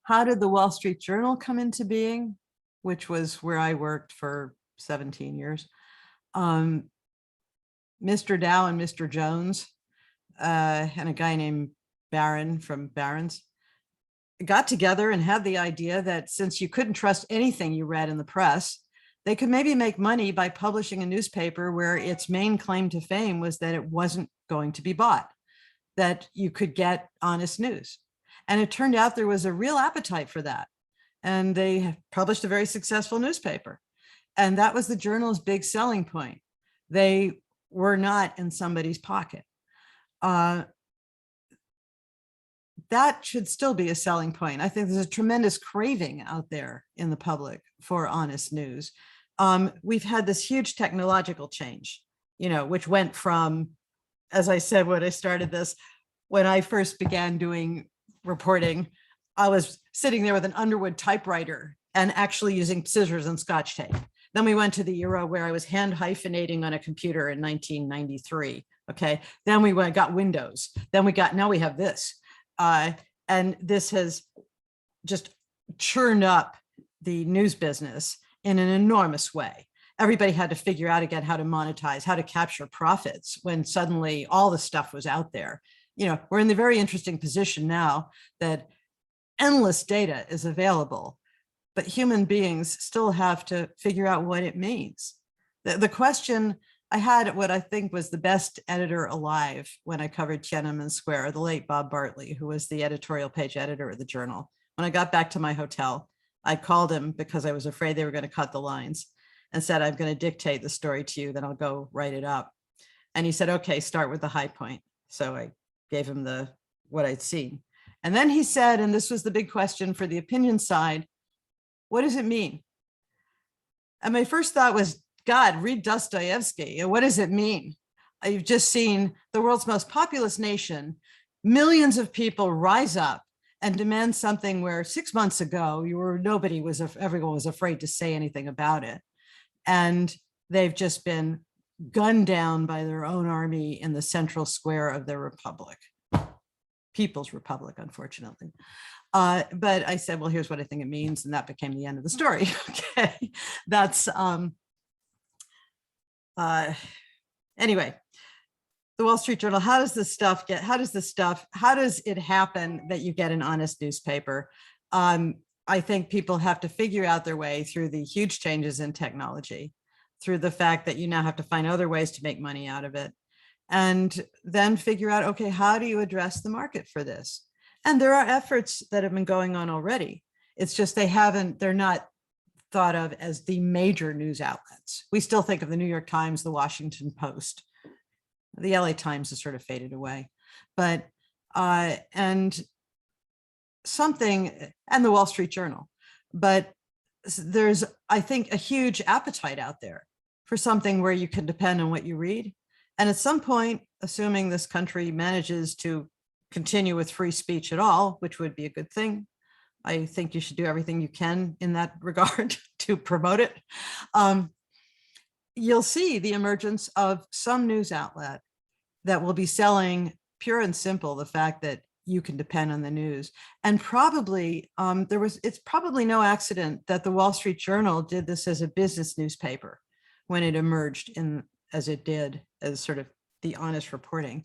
S2: How did the Wall Street Journal come into being, which was where I worked for 17 years? Mr. Dow and Mr. Jones and a guy named Barron from Barron's got together and had the idea that since you couldn't trust anything you read in the press, they could maybe make money by publishing a newspaper where its main claim to fame was that it wasn't going to be bought, that you could get honest news. And it turned out there was a real appetite for that. And they published a very successful newspaper. And that was the Journal's big selling point. They were not in somebody's pocket. That should still be a selling point. I think there's a tremendous craving out there in the public for honest news. We've had this huge technological change, which went from, as I said, when I started this, when I first began doing reporting, I was sitting there with an Underwood typewriter and actually using scissors and Scotch tape. Then we went to the era where I was hand hyphenating on a computer in 1993. Okay. Then we got Windows. Then now we have this. And this has just churned up the news business in an enormous way. Everybody had to figure out again how to monetize, how to capture profits when suddenly all the stuff was out there. We're in the very interesting position now that endless data is available, but human beings still have to figure out what it means. The question, I had what I think was the best editor alive when I covered Tiananmen Square, the late Bob Bartley, who was the editorial page editor of the Journal. When I got back to my hotel, I called him because I was afraid they were going to cut the lines and said, I'm going to dictate the story to you, then I'll go write it up. And he said, okay, start with the high point. So I gave him what I'd seen. And then he said, and this was the big question for the opinion side, what does it mean? And my first thought was, God, read Dostoevsky. What does it mean? You've just seen the world's most populous nation, millions of people rise up and demand something where 6 months ago everyone was afraid to say anything about it. And they've just been gunned down by their own army in the central square of their republic, People's Republic, unfortunately. But I said, well, here's what I think it means. And that became the end of the story. Okay. That's, anyway, the Wall Street Journal, how does it happen that you get an honest newspaper? I think people have to figure out their way through the huge changes in technology, through the fact that you now have to find other ways to make money out of it, and then figure out, okay, how do you address the market for this? And there are efforts that have been going on already. It's just they're not thought of as the major news outlets. We still think of the New York Times, the Washington Post. The LA Times has sort of faded away, but and the Wall Street Journal. But there's, I think, a huge appetite out there for something where you can depend on what you read. And at some point, assuming this country manages to continue with free speech at all, which would be a good thing, I think you should do everything you can in that regard to promote it. You'll see the emergence of some news outlet that will be selling pure and simple the fact that you can depend on the news. And probably it's probably no accident that the Wall Street Journal did this as a business newspaper when it emerged as it did, as sort of the honest reporting,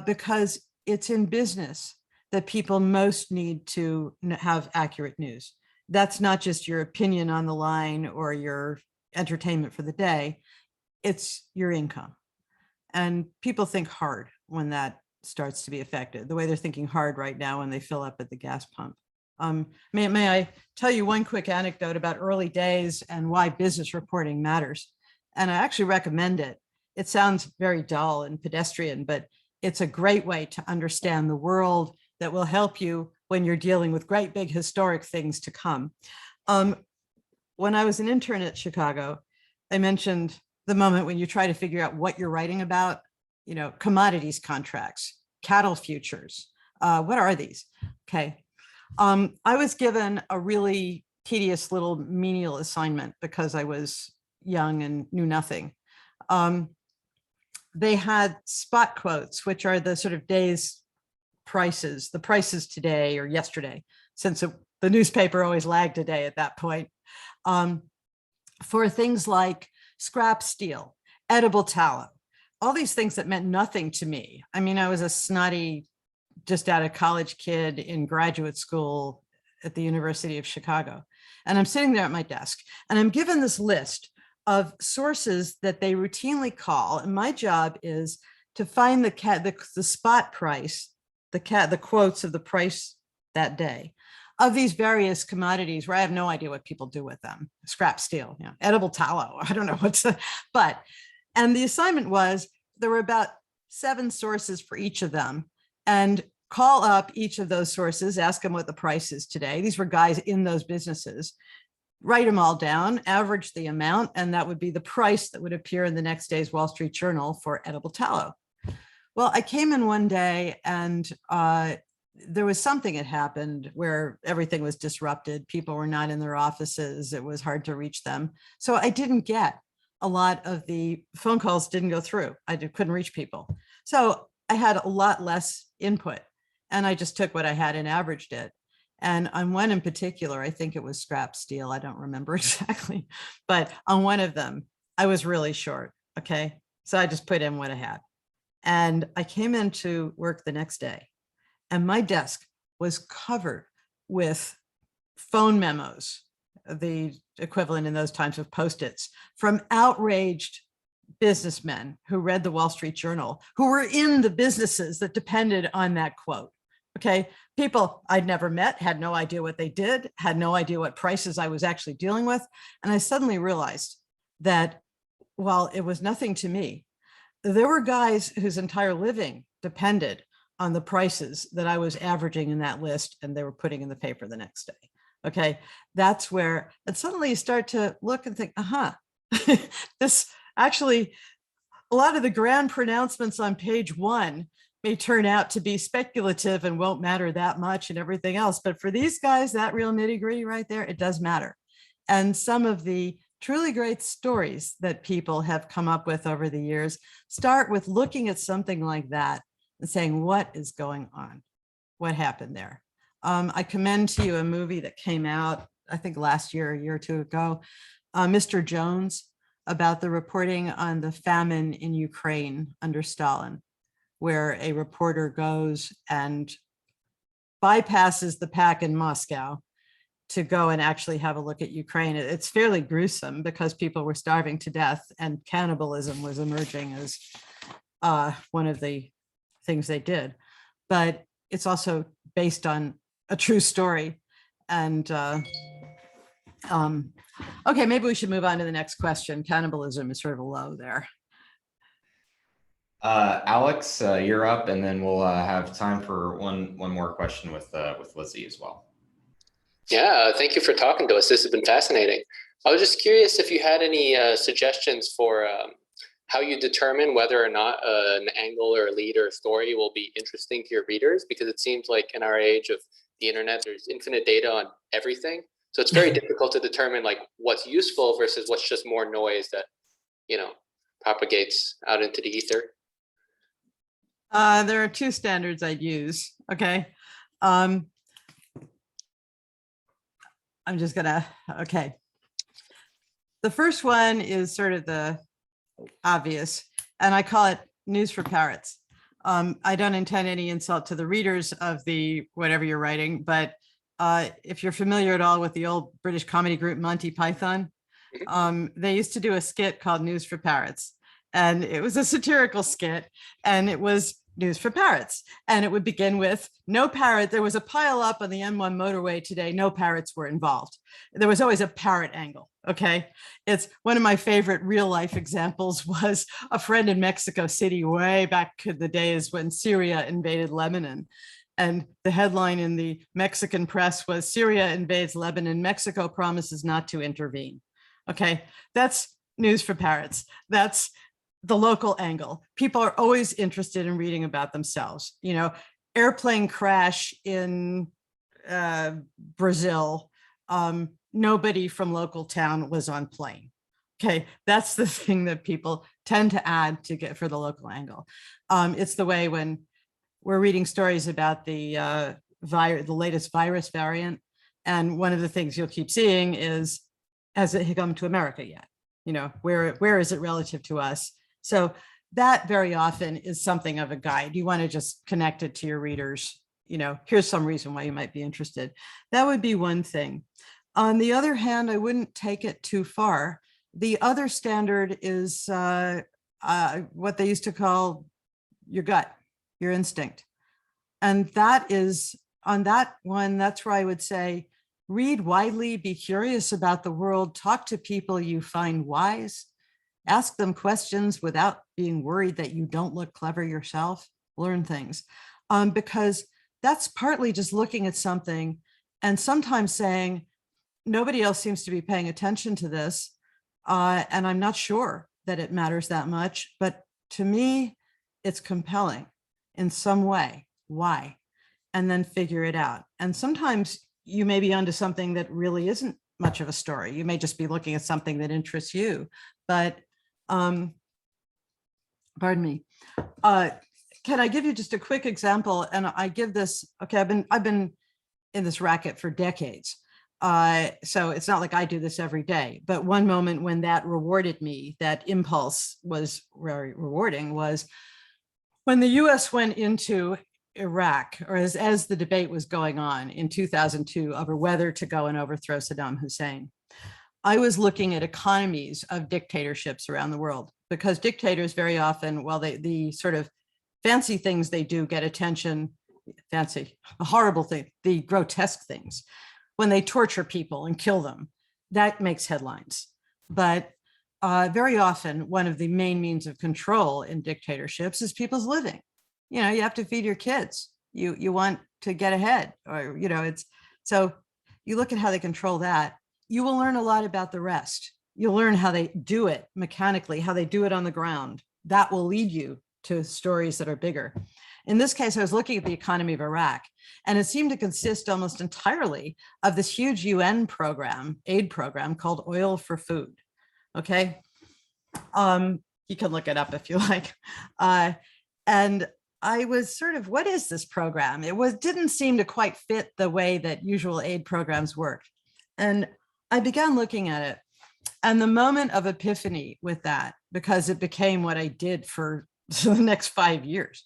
S2: because it's in business that people most need to have accurate news. That's not just your opinion on the line or your entertainment for the day, it's your income. And people think hard when that starts to be affected, the way they're thinking hard right now when they fill up at the gas pump. May I tell you one quick anecdote about early days and why business reporting matters? And I actually recommend it. It sounds very dull and pedestrian, but it's a great way to understand the world that will help you when you're dealing with great big historic things to come. When I was an intern at Chicago, I mentioned the moment when you try to figure out what you're writing about, commodities contracts, cattle futures. What are these? Okay. I was given a really tedious little menial assignment because I was young and knew nothing. They had spot quotes, which are the sort of day's prices, the prices today or yesterday, since the newspaper always lagged a day at that point, for things like scrap steel, edible tallow, all these things that meant nothing to me. I mean, I was a snotty, just out of college kid in graduate school at the University of Chicago. And I'm sitting there at my desk and I'm given this list of sources that they routinely call. And my job is to find the spot price, the quotes of the price that day of these various commodities where I have no idea what people do with them. Scrap steel, edible tallow. I don't know and the assignment was, there were about 7 sources for each of them, and call up each of those sources, ask them what the price is today. These were guys in those businesses. Write them all down, average the amount, and that would be the price that would appear in the next day's Wall Street Journal for edible tallow. Well, I came in one day and there was something had happened where everything was disrupted. People were not in their offices. It was hard to reach them. So I didn't get a lot of the phone calls, didn't go through. I couldn't reach people. So I had a lot less input, and I just took what I had and averaged it. And on one in particular, I think it was scrap steel. I don't remember exactly, but on one of them, I was really short. Okay. So I just put in what I had. And I came into work the next day and my desk was covered with phone memos, the equivalent in those times of Post-its, from outraged businessmen who read the Wall Street Journal, who were in the businesses that depended on that quote. Okay, people I'd never met, had no idea what they did, had no idea what prices I was actually dealing with. And I suddenly realized that while it was nothing to me, there were guys whose entire living depended on the prices that I was averaging in that list and they were putting in the paper the next day. Okay, that's where, and suddenly you start to look and think, this actually, a lot of the grand pronouncements on page 1 may turn out to be speculative and won't matter that much and everything else. But for these guys, that real nitty gritty right there, it does matter. And some of the truly great stories that people have come up with over the years start with looking at something like that and saying, what is going on? What happened there? I commend to you a movie that came out, I think last year, a year or two ago, Mr. Jones, about the reporting on the famine in Ukraine under Stalin, where a reporter goes and bypasses the pack in Moscow to go and actually have a look at Ukraine. It's fairly gruesome because people were starving to death and cannibalism was emerging as one of the things they did. But it's also based on a true story. And okay, maybe we should move on to the next question. Cannibalism is sort of a low there.
S1: Alex, you're up, and then we'll have time for one more question with Lizzie as well.
S4: Yeah, thank you for talking to us. This has been fascinating. I was just curious if you had any suggestions for how you determine whether or not an angle or a lead or a story will be interesting to your readers, because it seems like in our age of the internet, there's infinite data on everything. So it's very difficult to determine like what's useful versus what's just more noise that, propagates out into the ether.
S2: There are 2 standards I'd use. Okay. I'm just gonna, okay. The first one is sort of the obvious, and I call it news for parrots. I don't intend any insult to the readers of the whatever you're writing, but if you're familiar at all with the old British comedy group Monty Python, they used to do a skit called News for Parrots. And it was a satirical skit, and it was news for parrots. And it would begin with, no parrot, there was a pile up on the M1 motorway today, no parrots were involved. There was always a parrot angle, okay? It's one of my favorite real life examples was a friend in Mexico City way back in the days when Syria invaded Lebanon. And the headline in the Mexican press was, Syria invades Lebanon, Mexico promises not to intervene. Okay, that's news for parrots. That's the local angle. People are always interested in reading about themselves. Airplane crash in Brazil. Nobody from local town was on plane. Okay, that's the thing that people tend to add to get for the local angle. It's the way when we're reading stories about the latest virus variant, and one of the things you'll keep seeing is, has it come to America yet? You know, where is it relative to us? So that very often is something of a guide. You want to just connect it to your readers. You know, here's some reason why you might be interested. That would be one thing. On the other hand, I wouldn't take it too far. The other standard is what they used to call your gut, your instinct. And that is, on that one, that's where I would say, read widely, be curious about the world, talk to people you find wise, ask them questions without being worried that you don't look clever yourself, learn things. Because that's partly just looking at something and sometimes saying, nobody else seems to be paying attention to this. And I'm not sure that it matters that much, but to me, it's compelling in some way. Why? And then figure it out. And sometimes you may be onto something that really isn't much of a story. You may just be looking at something that interests you, but pardon me. Can I give you just a quick example? And I give this, okay, I've been in this racket for decades. So it's not like I do this every day, but one moment when that rewarded me, that impulse was very rewarding, was when the US went into Iraq, or as the debate was going on in 2002 over whether to go and overthrow Saddam Hussein. I was looking at economies of dictatorships around the world, because dictators very often, well, the sort of fancy things they do get attention, fancy, a horrible thing, the grotesque things, when they torture people and kill them, that makes headlines. But very often, one of the main means of control in dictatorships is people's living. You know, you have to feed your kids. You want to get ahead, or, you know, it's, so you look at how they control that. You will learn a lot about the rest. You'll learn how they do it mechanically, how they do it on the ground. That will lead you to stories that are bigger. In this case, I was looking at the economy of Iraq, and it seemed to consist almost entirely of this huge UN program, aid program called Oil for Food. Okay. You can look it up if you like. And I was sort of, what is this program? It didn't seem to quite fit the way that usual aid programs work. And I began looking at it, and the moment of epiphany with that, because it became what I did for the next 5 years.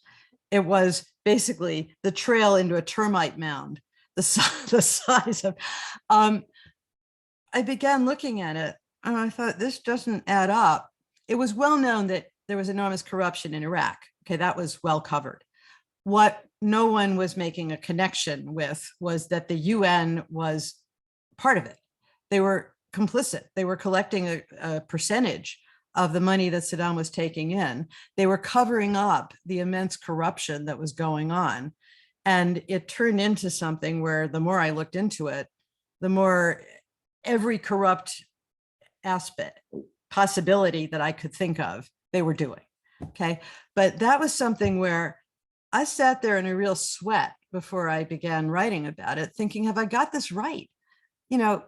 S2: It was basically the trail into a termite mound, the size of, I began looking at it and I thought, this doesn't add up. It was well known that there was enormous corruption in Iraq. Okay, that was well covered. What no one was making a connection with was that the UN was part of it. They were complicit. They were collecting a percentage of the money that Saddam was taking in. They were covering up the immense corruption that was going on. And it turned into something where the more I looked into it, the more every corrupt aspect, possibility that I could think of, they were doing. Okay. But that was something where I sat there in a real sweat before I began writing about it, thinking, have I got this right? You know,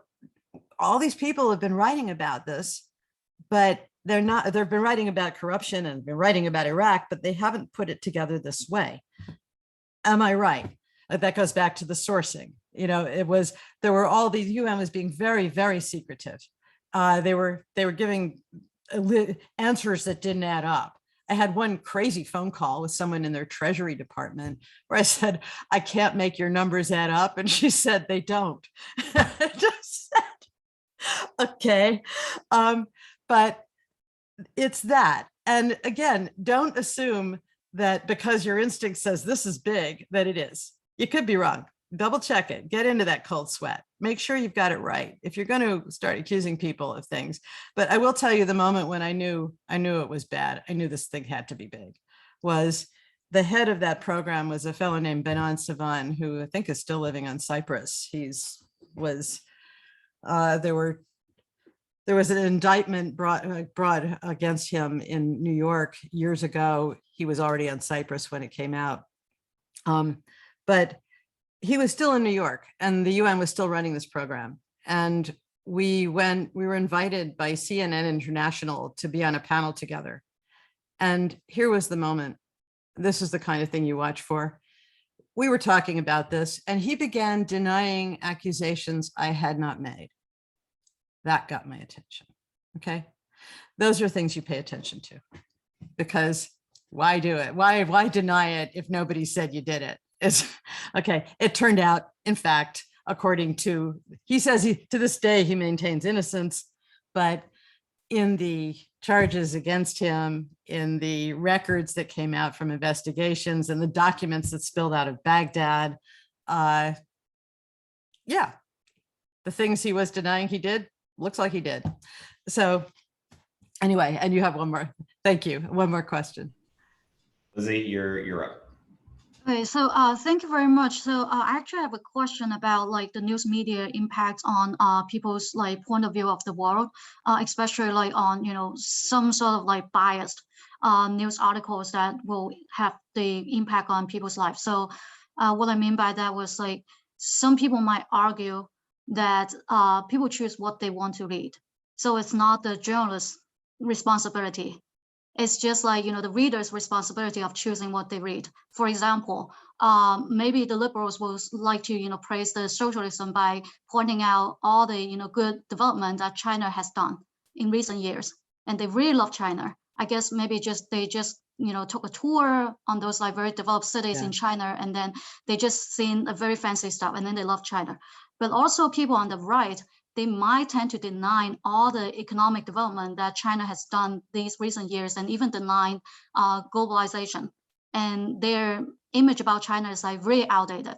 S2: all these people have been writing about this, but they've been writing about corruption and been writing about Iraq, but they haven't put it together this way. Am I right? That goes back to the sourcing. You know, there were all these, UN was being very, very secretive. They were giving answers that didn't add up. I had one crazy phone call with someone in their treasury department where I said, I can't make your numbers add up. And she said, they don't. I just said, okay. But it's that. And again, don't assume that because your instinct says this is big, that it is. You could be wrong. Double check it. Get into that cold sweat. Make sure you've got it right if you're going to start accusing people of things. But I will tell you, the moment when I knew it was bad, I knew this thing had to be big, was the head of that program was a fellow named Benon Savan, who I think is still living on Cyprus. There was an indictment brought against him in New York years ago. He was already on Cyprus when it came out. But he was still in New York, and the UN was still running this program. And we were invited by CNN International to be on a panel together. And here was the moment. This is the kind of thing you watch for. We were talking about this, and he began denying accusations I had not made. That got my attention. Okay. Those are things you pay attention to, because why do it? Why deny it if nobody said you did it? It's okay. It turned out, in fact, according to, he says to this day, he maintains innocence, but in the charges against him, in the records that came out from investigations and the documents that spilled out of Baghdad, yeah, the things he was denying he did, looks like he did. So anyway, and you have one more. Thank you. One more question.
S1: Lizzie, you're up.
S5: Okay, so thank you very much. So I actually have a question about like the news media impact on people's like point of view of the world, especially like on, you know, some sort of like biased news articles that will have the impact on people's life. So what I mean by that was like some people might argue that people choose what they want to read. So it's not the journalist's responsibility. It's just like, you know, the reader's responsibility of choosing what they read. For example, maybe the liberals will like to, you know, praise the socialism by pointing out all the, you know, good development that China has done in recent years. And they really love China. I guess maybe they just, you know, took a tour on those like very developed cities in China, and then they just seen a very fancy stuff, and then they love China. But also people on the right, they might tend to deny all the economic development that China has done these recent years, and even deny globalization. And their image about China is like really outdated.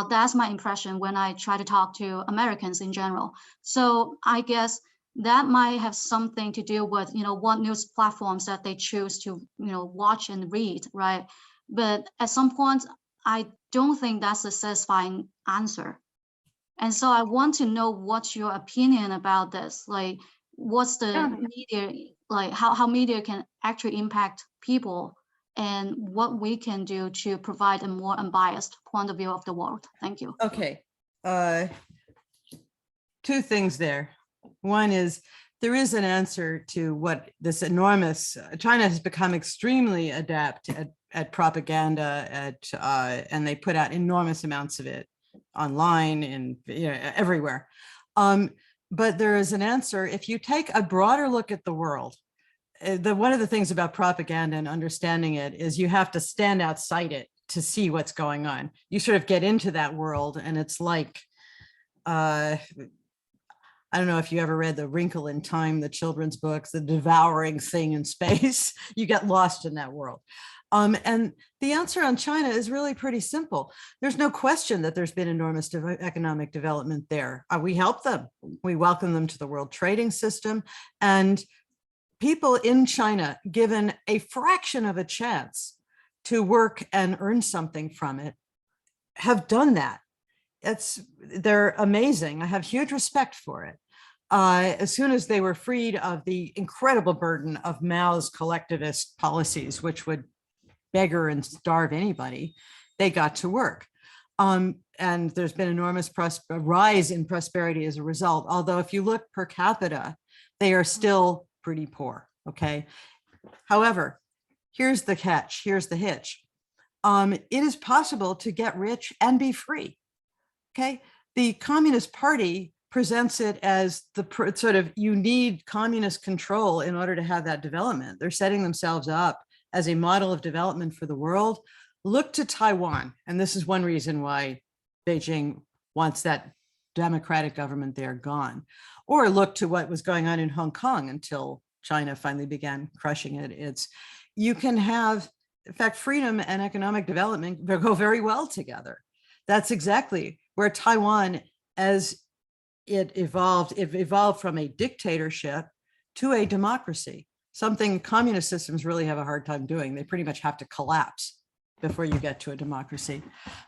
S5: That's my impression when I try to talk to Americans in general. So I guess that might have something to do with, you know, what news platforms that they choose to, you know, watch and read, right? But at some point, I don't think that's a satisfying answer. And so I want to know what's your opinion about this? Like, what's the media, like how media can actually impact people, and what we can do to provide a more unbiased point of view of the world. Thank you.
S2: Okay. Two things there. One is there is an answer to what this enormous, China has become extremely adept at propaganda, and they put out enormous amounts of it online and, you know, everywhere. But there is an answer. If you take a broader look at the world, one of the things about propaganda and understanding it is you have to stand outside it to see what's going on. You sort of get into that world, and it's like, I don't know if you ever read The Wrinkle in Time, the children's books, the devouring thing in space. You get lost in that world. And the answer on China is really pretty simple. There's no question that there's been enormous economic development there. We help them. We welcome them to the world trading system. And people in China, given a fraction of a chance to work and earn something from it, have done that. They're amazing. I have huge respect for it. As soon as they were freed of the incredible burden of Mao's collectivist policies, which would beggar and starve anybody, they got to work. And there's been enormous rise in prosperity as a result. Although if you look per capita, they are still pretty poor, okay? However, here's the catch, here's the hitch. It is possible to get rich and be free, okay? The Communist Party presents it as the sort of, you need communist control in order to have that development. They're setting themselves up as a model of development for the world. Look to Taiwan. And this is one reason why Beijing wants that democratic government there gone. Or look to what was going on in Hong Kong until China finally began crushing it. You can have, in fact, freedom and economic development go very well together. That's exactly where Taiwan, as it evolved from a dictatorship to a democracy. Something communist systems really have a hard time doing. They pretty much have to collapse before you get to a democracy.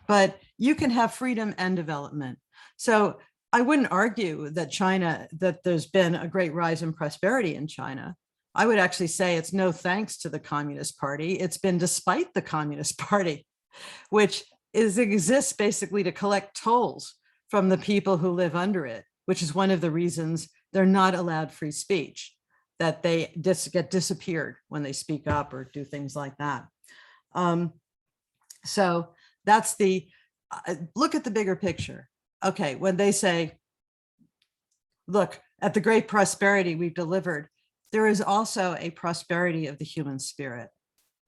S2: But you can have freedom and development. So I wouldn't argue that there's been a great rise in prosperity in China. I would actually say it's no thanks to the Communist Party. It's been despite the Communist Party, which exists basically to collect tolls from the people who live under it. which is one of the reasons they're not allowed free speech, that they get disappeared when they speak up or do things like that. So that's the, look at the bigger picture. Okay, when they say, look at the great prosperity we've delivered, there is also a prosperity of the human spirit.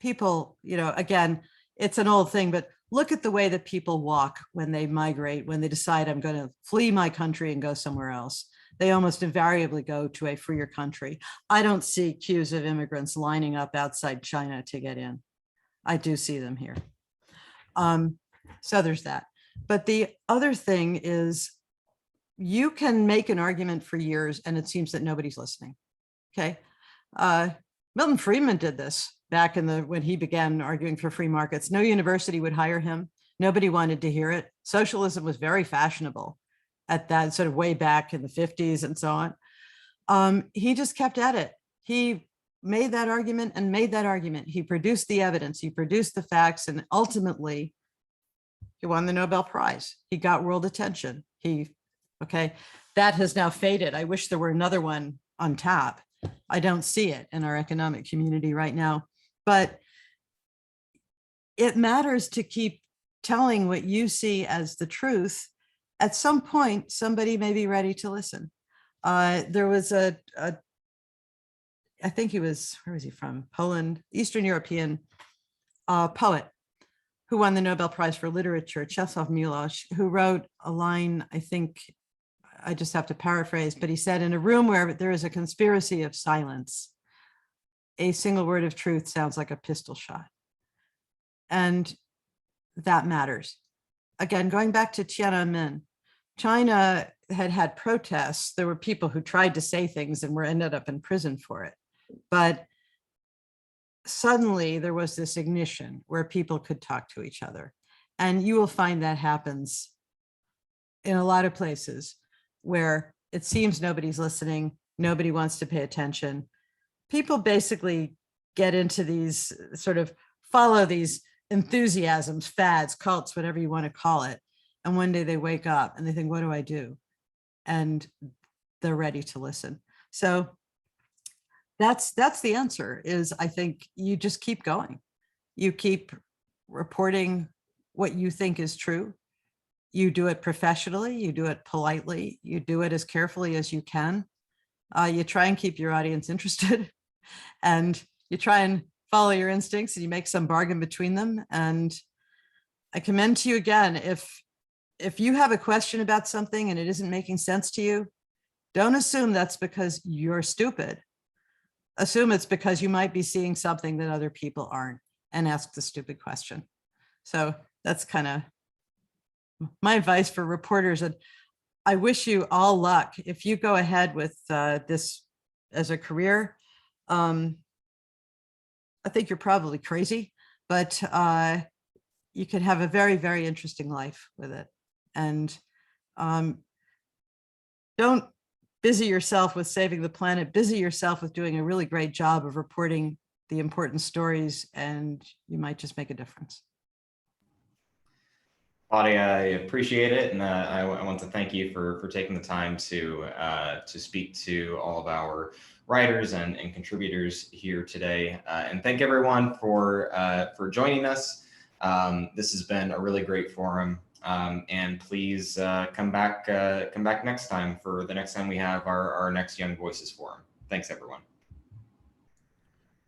S2: People, again, it's an old thing, but look at the way that people walk when they migrate, when they decide I'm going to flee my country and go somewhere else. They almost invariably go to a freer country. I don't see queues of immigrants lining up outside China to get in. I do see them here. So there's that. But the other thing is, you can make an argument for years and it seems that nobody's listening. Okay. Milton Friedman did this back when he began arguing for free markets. No university would hire him. Nobody wanted to hear it. Socialism was very fashionable at that sort of way back in the 50s and so on. He just kept at it. He made that argument and made that argument. He produced the evidence, he produced the facts, and ultimately he won the Nobel Prize. He got world attention. Okay, that has now faded. I wish there were another one on tap. I don't see it in our economic community right now, but it matters to keep telling what you see as the truth. At some point, somebody may be ready to listen. There was I think he was, where was he from? Poland, Eastern European poet who won the Nobel Prize for Literature, Czesław Miłosz, who wrote a line, I think, I just have to paraphrase, but he said, in a room where there is a conspiracy of silence, a single word of truth sounds like a pistol shot. And that matters. Again, going back to Tiananmen, China had protests. There were people who tried to say things and ended up in prison for it. But suddenly there was this ignition where people could talk to each other. And you will find that happens in a lot of places where it seems nobody's listening, nobody wants to pay attention. People basically get into these follow these enthusiasms, fads, cults, whatever you want to call it. And one day they wake up and they think, what do I do? And they're ready to listen. So that's the answer, is I think you just keep going. You keep reporting what you think is true. You do it professionally, you do it politely, you do it as carefully as you can. You try and keep your audience interested, and you try and follow your instincts, and you make some bargain between them. And I commend to you again, if you have a question about something and it isn't making sense to you, don't assume that's because you're stupid. Assume it's because you might be seeing something that other people aren't, and ask the stupid question. So that's kind of my advice for reporters. And I wish you all luck. If you go ahead with this as a career, I think you're probably crazy, but you could have a very, very interesting life with it. And don't busy yourself with saving the planet, busy yourself with doing a really great job of reporting the important stories, and you might just make a difference.
S1: Claudia, I appreciate it, and I want to thank you for taking the time to speak to all of our writers and contributors here today, and thank everyone for joining us. This has been a really great forum, and please come back next time for the next time we have our next Young Voices Forum. Thanks, everyone.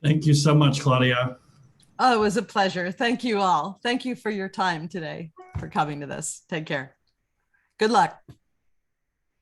S6: Thank you so much, Claudia.
S2: Oh, it was a pleasure. Thank you all. Thank you for your time today, for coming to this. Take care. Good luck.